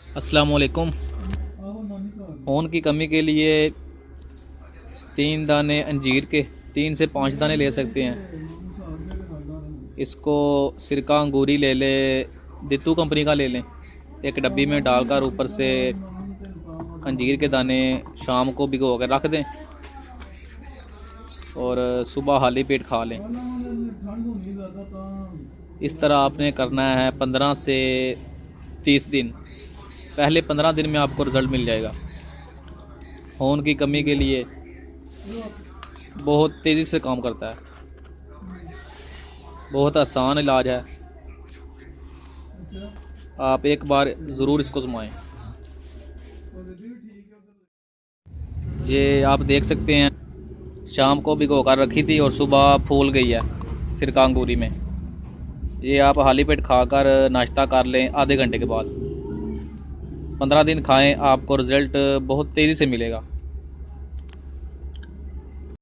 अस्सलाम वालेकुम। खून की कमी के लिए 3 दाने अंजीर के 3 से 5 दाने ले सकते हैं। इसको सिरका अंगूरी ले लें, दित्तू कंपनी का ले लें। एक डब्बी में डालकर ऊपर से अंजीर के दाने शाम को भिगो कर रख दें और सुबह खाली पेट खा लें। इस तरह आपने करना है 15 से 30 दिन। पहले 15 दिन में आपको रिज़ल्ट मिल जाएगा। खून की कमी के लिए बहुत तेज़ी से काम करता है, बहुत आसान इलाज है। आप एक बार ज़रूर इसको आजमाएं। ये आप देख सकते हैं, शाम को भिगो कर रखी थी और सुबह फूल गई है सिरका अंगूरी में। ये आप खाली पेट खाकर नाश्ता कर लें आधे घंटे के बाद। 15 दिन खाएं, आपको रिज़ल्ट बहुत तेज़ी से मिलेगा।